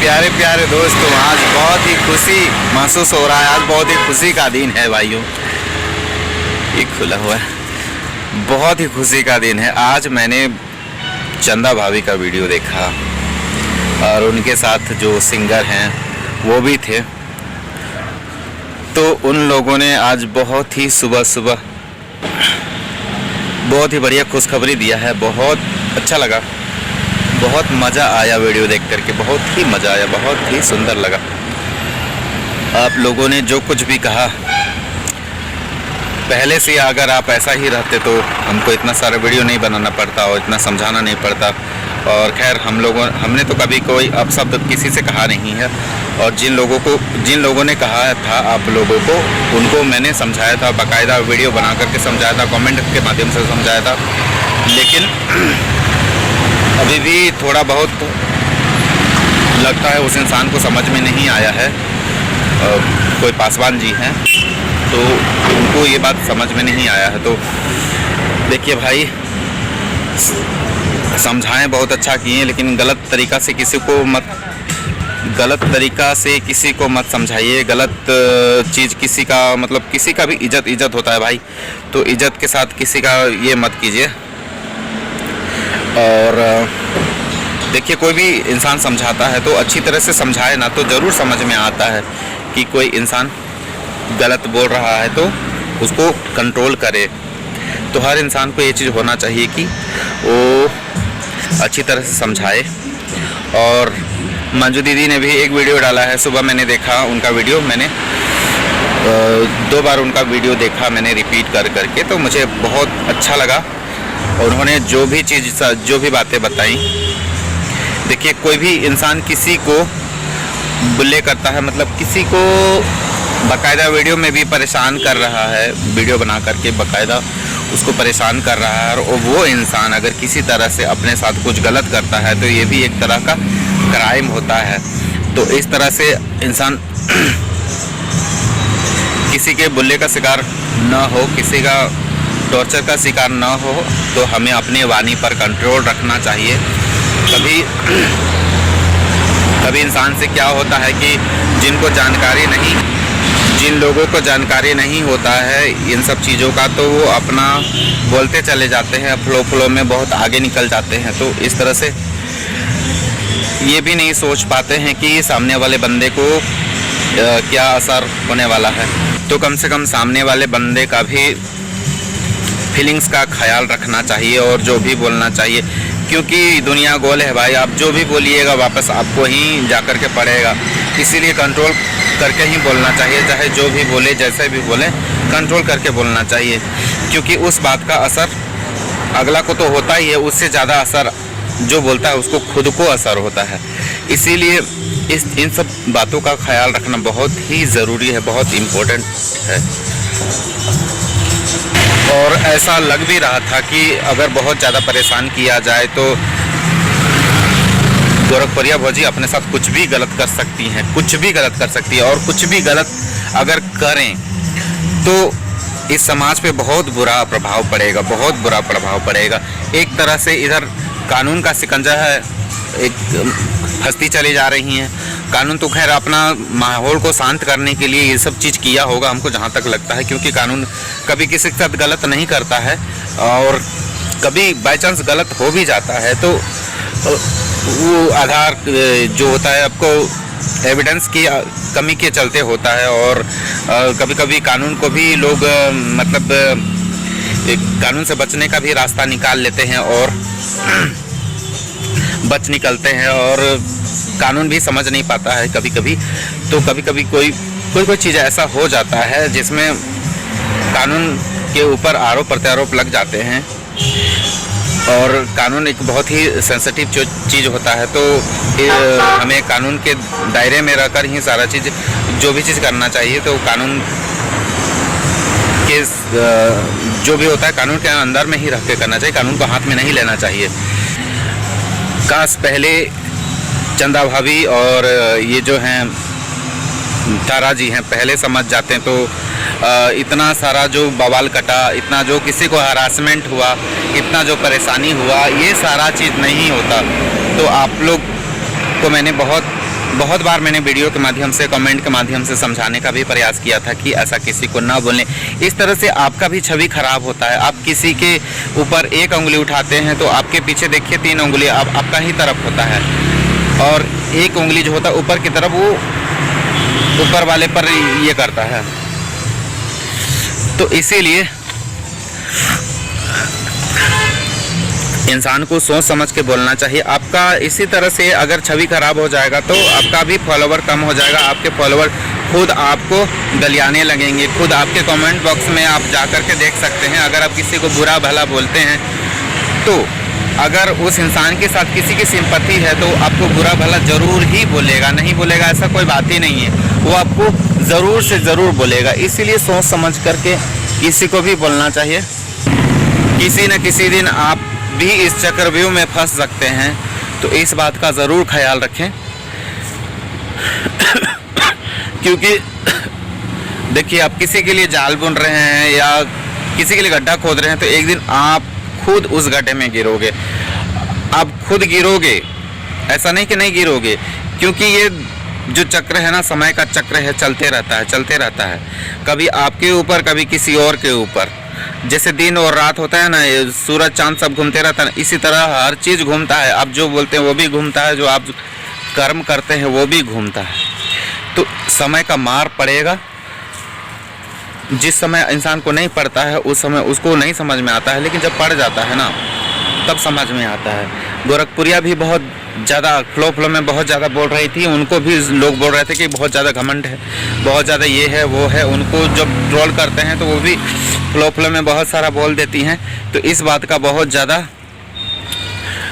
प्यारे प्यारे दोस्तों, आज बहुत ही खुशी महसूस हो रहा है। आज बहुत ही खुशी का दिन है भाइयों। ये खुला हुआ है, बहुत ही खुशी का दिन है। आज मैंने चंदा भाभी का वीडियो देखा और उनके साथ जो सिंगर हैं वो भी थे। तो उन लोगों ने आज बहुत ही सुबह सुबह बहुत ही बढ़िया खुशखबरी दिया है। बहुत अच्छा लगा, बहुत मज़ा आया वीडियो देख करके, बहुत ही मज़ा आया, बहुत ही सुंदर लगा। आप लोगों ने जो कुछ भी कहा, पहले से अगर आप ऐसा ही रहते तो हमको इतना सारा वीडियो नहीं बनाना पड़ता और इतना समझाना नहीं पड़ता। और खैर हमने तो कभी कोई अपशब्द किसी से कहा नहीं है। और जिन लोगों ने कहा था आप लोगों को, उनको मैंने समझाया था, बाकायदा वीडियो बना करके समझाया था, कमेंट के माध्यम से समझाया था। लेकिन अभी भी थोड़ा बहुत लगता है उस इंसान को समझ में नहीं आया है। कोई पासवान जी हैं तो उनको ये बात समझ में नहीं आया है। तो देखिए भाई, समझाएं, बहुत अच्छा किए, लेकिन गलत तरीका से किसी को मत समझाइए। गलत चीज़ किसी का मतलब किसी का भी इज्जत होता है भाई, तो इज्जत के साथ किसी का ये मत कीजिए। और देखिए, कोई भी इंसान समझाता है तो अच्छी तरह से समझाए ना, तो ज़रूर समझ में आता है कि कोई इंसान गलत बोल रहा है तो उसको कंट्रोल करे। तो हर इंसान को ये चीज़ होना चाहिए कि वो अच्छी तरह से समझाए। और मंजू दीदी ने भी एक वीडियो डाला है, सुबह मैंने देखा उनका वीडियो। मैंने 2 बार उनका वीडियो देखा मैंने रिपीट करके, तो मुझे बहुत अच्छा लगा। और उन्होंने जो भी बातें बताई, देखिए कोई भी इंसान किसी को बुले करता है, मतलब किसी को बाकायदा वीडियो में भी परेशान कर रहा है, वीडियो बना करके बाकायदा उसको परेशान कर रहा है। और वो इंसान अगर किसी तरह से अपने साथ कुछ गलत करता है तो ये भी एक तरह का क्राइम होता है। तो इस तरह से इंसान किसी के बुले का शिकार ना हो, किसी का टॉर्चर का शिकार ना हो, तो हमें अपने वाणी पर कंट्रोल रखना चाहिए। कभी इंसान से क्या होता है कि जिन लोगों को जानकारी नहीं होता है इन सब चीज़ों का, तो वो अपना बोलते चले जाते हैं, फ्लो में बहुत आगे निकल जाते हैं। तो इस तरह से ये भी नहीं सोच पाते हैं कि सामने वाले बंदे को क्या असर होने वाला है। तो कम से कम सामने वाले बंदे का भी फीलिंग्स का ख्याल रखना चाहिए और जो भी बोलना चाहिए, क्योंकि दुनिया गोल है भाई। आप जो भी बोलिएगा वापस आपको ही जा कर के पड़ेगा। इसीलिए कंट्रोल करके ही बोलना चाहिए, चाहे जो भी बोले, जैसे भी बोले, कंट्रोल करके बोलना चाहिए। क्योंकि उस बात का असर अगला को तो होता ही है, उससे ज़्यादा असर जो बोलता है उसको खुद को असर होता है। इसीलिए इन सब बातों का ख्याल रखना बहुत ही ज़रूरी है, बहुत इम्पोर्टेंट है। और ऐसा लग भी रहा था कि अगर बहुत ज़्यादा परेशान किया जाए तो गोरखपुरिया भौजी अपने साथ कुछ भी गलत कर सकती हैं, कुछ भी गलत कर सकती है। और कुछ भी गलत अगर करें तो इस समाज पे बहुत बुरा प्रभाव पड़ेगा, बहुत बुरा प्रभाव पड़ेगा। एक तरह से इधर कानून का शिकंजा है, एक फंसती चली जा रही हैं। कानून तो खैर अपना माहौल को शांत करने के लिए ये सब चीज़ किया होगा, हमको जहाँ तक लगता है, क्योंकि कानून कभी किसी के साथ गलत नहीं करता है। और कभी बाय चांस गलत हो भी जाता है तो वो आधार जो होता है आपको एविडेंस की कमी के चलते होता है। और कभी कभी कानून को भी लोग मतलब कानून से बचने का भी रास्ता निकाल लेते हैं और बच निकलते हैं। और कानून भी समझ नहीं पाता है कभी कभी। तो कभी कभी कोई चीज़ ऐसा हो जाता है जिसमें कानून के ऊपर आरोप प्रत्यारोप लग जाते हैं। और कानून एक बहुत ही सेंसिटिव चीज़ होता है, तो हमें कानून के दायरे में रहकर ही सारा चीज़ जो भी चीज़ करना चाहिए। तो कानून के जो भी होता है कानून के अंदर में ही रह के करना चाहिए, कानून को हाथ में नहीं लेना चाहिए। काश पहले चंदा भाभी और ये जो हैं तारा जी हैं पहले समझ जाते हैं तो इतना सारा जो बवाल कटा, इतना जो किसी को हरासमेंट हुआ, इतना जो परेशानी हुआ, ये सारा चीज़ नहीं होता। तो आप लोग को मैंने बहुत बहुत बार मैंने वीडियो के माध्यम से, कमेंट के माध्यम से समझाने का भी प्रयास किया था कि ऐसा किसी को ना बोलें। इस तरह से आपका भी छवि खराब होता है। आप किसी के ऊपर एक उंगली उठाते हैं तो आपके पीछे देखिए 3 उंगली आपका ही तरफ होता है, और एक उंगली जो होता है ऊपर की तरफ, वो ऊपर वाले पर ये करता है। तो इसीलिए इंसान को सोच समझ के बोलना चाहिए। आपका इसी तरह से अगर छवि खराब हो जाएगा तो आपका भी फॉलोवर कम हो जाएगा। आपके फॉलोवर खुद आपको गलियाने लगेंगे। खुद आपके कमेंट बॉक्स में आप जा कर के देख सकते हैं। अगर आप किसी को बुरा भला बोलते हैं तो अगर उस इंसान के साथ किसी की सिंपैथी है तो आपको बुरा भला ज़रूर ही बोलेगा, नहीं बोलेगा ऐसा कोई बात ही नहीं है, वो आपको ज़रूर से ज़रूर बोलेगा। इसीलिए सोच समझ करके किसी को भी बोलना चाहिए। किसी न किसी दिन आप भी इस चक्रव्यूह में फंस सकते हैं, तो इस बात का ज़रूर ख्याल रखें। क्योंकि देखिए, आप किसी के लिए जाल बुन रहे हैं या किसी के लिए गड्ढा खोद रहे हैं तो एक दिन आप खुद उस गड्ढे में गिरोगे। आप खुद गिरोगे, ऐसा नहीं कि नहीं गिरोगे, क्योंकि ये जो चक्र है ना, समय का चक्र है, चलते रहता है, चलते रहता है। कभी आपके ऊपर, कभी किसी और के ऊपर। जैसे दिन और रात होता है ना, सूरज चांद सब घूमते रहता है, इसी तरह हर चीज़ घूमता है। आप जो बोलते हैं वो भी घूमता है, जो आप कर्म करते हैं वो भी घूमता है। तो समय का मार पड़ेगा। जिस समय इंसान को नहीं पड़ता है उस समय उसको नहीं समझ में आता है, लेकिन जब पड़ जाता है ना तब समझ में आता है। गोरखपुरिया भी बहुत ज़्यादा फ्लो में बहुत ज़्यादा बोल रही थी। उनको भी लोग बोल रहे थे कि बहुत ज़्यादा घमंड है, बहुत ज़्यादा ये है वो है। उनको जब ट्रोल करते हैं तो वो भी फ्लो में बहुत सारा बोल देती हैं। तो इस बात का बहुत ज़्यादा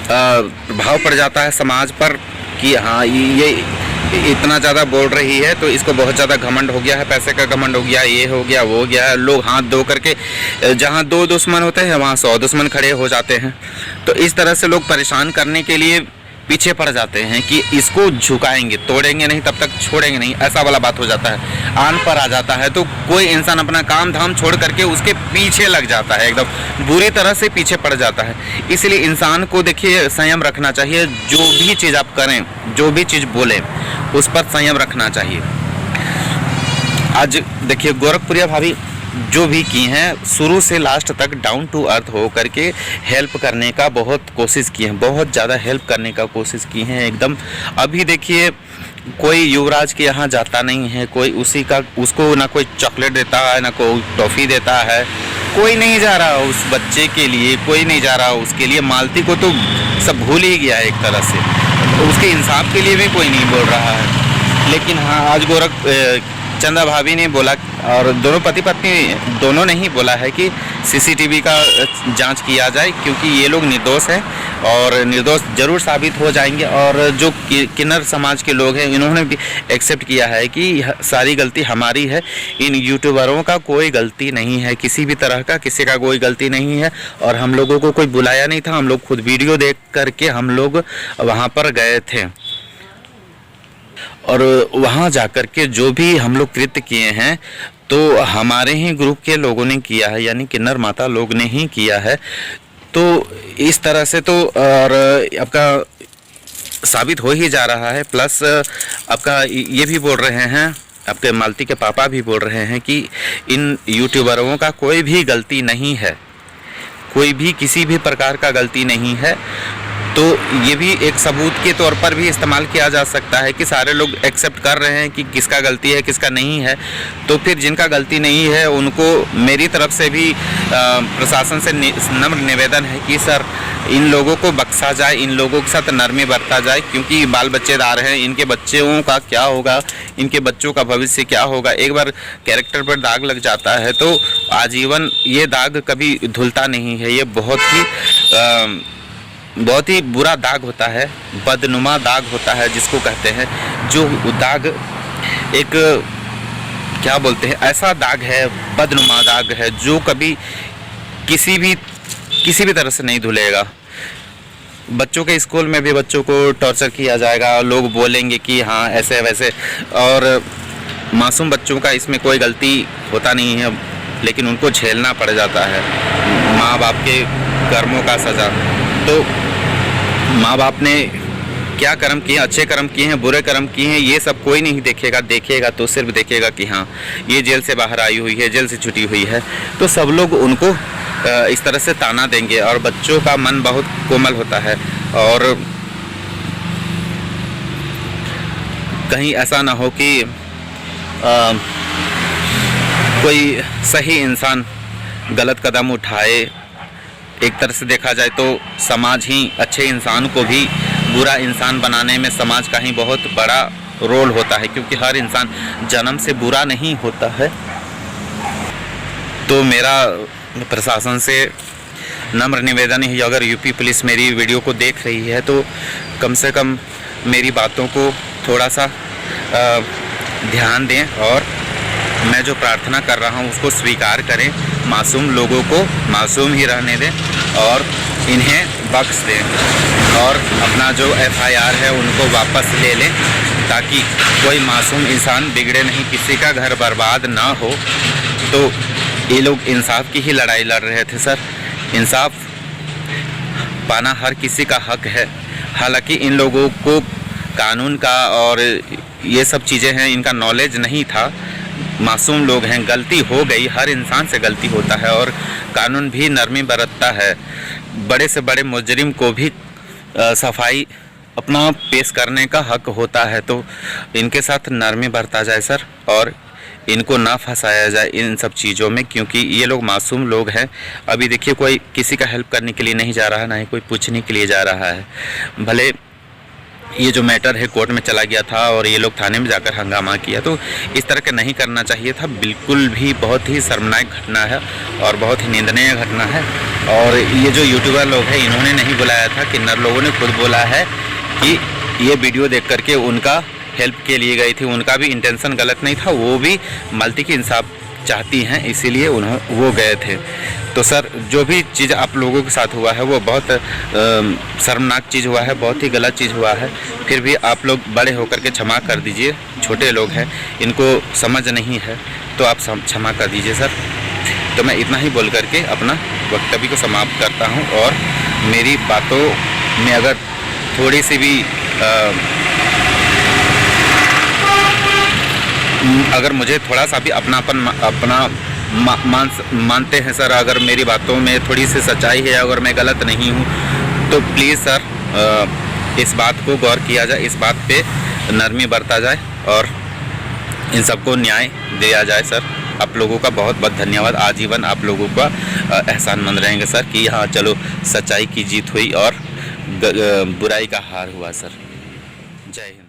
प्रभाव पड़ जाता है समाज पर कि हाँ, ये इतना ज़्यादा बोल रही है तो इसको बहुत ज़्यादा घमंड हो गया है, पैसे का घमंड हो गया, ये हो गया वो हो गया है। लोग हाथ धो करके, जहाँ 2 दुश्मन होते हैं वहाँ 100 दुश्मन खड़े हो जाते हैं। तो इस तरह से लोग परेशान करने के लिए पीछे पड़ जाते हैं कि इसको झुकाएंगे, तोड़ेंगे नहीं, तब तक छोड़ेंगे नहीं, ऐसा वाला बात हो जाता है। आन पर आ जाता है तो कोई इंसान अपना काम धाम छोड़ करके उसके पीछे लग जाता है, एकदम बुरी तरह से पीछे पड़ जाता है। इसलिए इंसान को देखिए संयम रखना चाहिए। जो भी चीज़ आप करें, जो भी चीज़ बोलें, उस पर संयम रखना चाहिए। आज देखिए, गोरखपुरिया भाभी जो भी की हैं, शुरू से लास्ट तक डाउन टू अर्थ हो करके हेल्प करने का बहुत कोशिश की है, बहुत ज़्यादा हेल्प करने का कोशिश की हैं एकदम। अभी देखिए, कोई युवराज के यहाँ जाता नहीं है, कोई उसको ना कोई चॉकलेट देता है, ना कोई टॉफ़ी देता है, कोई नहीं जा रहा उस बच्चे के लिए, कोई नहीं जा रहा उसके लिए। मालती को तो सब भूल ही गया एक तरह से, उसके इंसाफ के लिए भी कोई नहीं बोल रहा है। लेकिन हाँ, आज चंदा भाभी ने बोला, और दोनों पति पत्नी दोनों ने ही बोला है कि सीसीटीवी का जांच किया जाए, क्योंकि ये लोग निर्दोष हैं और निर्दोष जरूर साबित हो जाएंगे। और जो किन्नर समाज के लोग हैं, इन्होंने भी एक्सेप्ट किया है कि सारी गलती हमारी है, इन यूट्यूबरों का कोई गलती नहीं है, किसी भी तरह का किसी का कोई गलती नहीं है। और हम लोगों को कोई बुलाया नहीं था, हम लोग खुद वीडियो देख करके हम लोग वहाँ पर गए थे, और वहाँ जाकर के जो भी हम लोग कृत्य किए हैं तो हमारे ही ग्रुप के लोगों ने किया है, यानी किन्नर माता लोग ने ही किया है। तो इस तरह से तो और आपका साबित हो ही जा रहा है। प्लस आपका ये भी बोल रहे हैं, आपके मालती के पापा भी बोल रहे हैं कि इन यूट्यूबरों का कोई भी गलती नहीं है, कोई भी किसी भी प्रकार का गलती नहीं है। तो ये भी एक सबूत के तौर पर भी इस्तेमाल किया जा सकता है कि सारे लोग एक्सेप्ट कर रहे हैं कि किसका गलती है किसका नहीं है। तो फिर जिनका गलती नहीं है उनको मेरी तरफ से भी प्रशासन से नम्र निवेदन है कि सर, इन लोगों को बख्शा जाए, इन लोगों के साथ नरमी बरता जाए, क्योंकि बाल बच्चेदार हैं। इनके बच्चों का क्या होगा, इनके बच्चों का भविष्य क्या होगा। एक बार कैरेक्टर पर दाग लग जाता है तो आजीवन ये दाग कभी धुलता नहीं है। ये बहुत ही बुरा दाग होता है, बदनुमा दाग होता है जिसको कहते हैं। जो दाग एक क्या बोलते हैं, ऐसा दाग है, बदनुमा दाग है, जो कभी किसी भी तरह से नहीं धुलेगा। बच्चों के स्कूल में भी बच्चों को टॉर्चर किया जाएगा, लोग बोलेंगे कि हाँ ऐसे वैसे, और मासूम बच्चों का इसमें कोई गलती होता नहीं है, लेकिन उनको झेलना पड़ जाता है माँ बाप के कर्मों का सज़ा। तो माँ बाप ने क्या कर्म किए, अच्छे कर्म किए हैं, बुरे कर्म किए हैं, ये सब कोई नहीं देखेगा। देखेगा तो सिर्फ देखेगा कि हाँ ये जेल से बाहर आई हुई है, जेल से छुटी हुई है, तो सब लोग उनको इस तरह से ताना देंगे। और बच्चों का मन बहुत कोमल होता है, और कहीं ऐसा ना हो कि कोई सही इंसान गलत कदम उठाए। एक तरह से देखा जाए तो समाज ही अच्छे इंसान को भी बुरा इंसान बनाने में समाज का ही बहुत बड़ा रोल होता है, क्योंकि हर इंसान जन्म से बुरा नहीं होता है। तो मेरा प्रशासन से नम्र निवेदन है, अगर यूपी पुलिस मेरी वीडियो को देख रही है तो कम से कम मेरी बातों को थोड़ा सा ध्यान दें, और मैं जो प्रार्थना कर रहा हूँ उसको स्वीकार करें। मासूम लोगों को मासूम ही रहने दें और इन्हें बख्श दें, और अपना जो FIR है उनको वापस ले लें, ताकि कोई मासूम इंसान बिगड़े नहीं, किसी का घर बर्बाद ना हो। तो ये लोग इंसाफ की ही लड़ाई लड़ रहे थे सर। इंसाफ पाना हर किसी का हक है। हालांकि इन लोगों को कानून का और ये सब चीज़ें हैं इनका नॉलेज नहीं था। मासूम लोग हैं, गलती हो गई, हर इंसान से गलती होता है, और कानून भी नरमी बरतता है। बड़े से बड़े मुजरिम को भी सफाई अपना पेश करने का हक होता है। तो इनके साथ नरमी बरता जाए सर, और इनको ना फंसाया जाए इन सब चीज़ों में, क्योंकि ये लोग मासूम लोग हैं। अभी देखिए कोई किसी का हेल्प करने के लिए नहीं जा रहा, ना ही कोई पूछने के लिए जा रहा है। भले ये जो मैटर है कोर्ट में चला गया था और ये लोग थाने में जाकर हंगामा किया, तो इस तरह का नहीं करना चाहिए था। बिल्कुल भी बहुत ही शर्मनाक घटना है और बहुत ही निंदनीय घटना है। और ये जो यूट्यूबर लोग हैं इन्होंने नहीं बुलाया था, किन्नर लोगों ने खुद बोला है कि ये वीडियो देख करके उनका हेल्प के लिए गई थी, उनका भी इंटेंशन गलत नहीं था, वो भी मालती की इंसाफ चाहती हैं, इसीलिए वो गए थे। तो सर जो भी चीज़ आप लोगों के साथ हुआ है वो बहुत शर्मनाक चीज़ हुआ है, बहुत ही गलत चीज़ हुआ है। फिर भी आप लोग बड़े होकर के क्षमा कर दीजिए। छोटे लोग हैं, इनको समझ नहीं है, तो आप क्षमा कर दीजिए सर। तो मैं इतना ही बोल करके अपना वक्तव्य को समाप्त करता हूँ, और मेरी बातों में अगर थोड़ी सी भी अगर मुझे थोड़ा सा भी अपना मानते हैं सर, अगर मेरी बातों में थोड़ी सी सच्चाई है, अगर मैं गलत नहीं हूँ, तो प्लीज़ सर इस बात को गौर किया जाए, इस बात पे नरमी बरता जाए और इन सबको न्याय दिया जाए सर। आप लोगों का बहुत बहुत धन्यवाद। आजीवन आप लोगों का एहसानमंद रहेंगे सर कि हाँ चलो सच्चाई की जीत हुई और बुराई का हार हुआ सर। जय हिंद।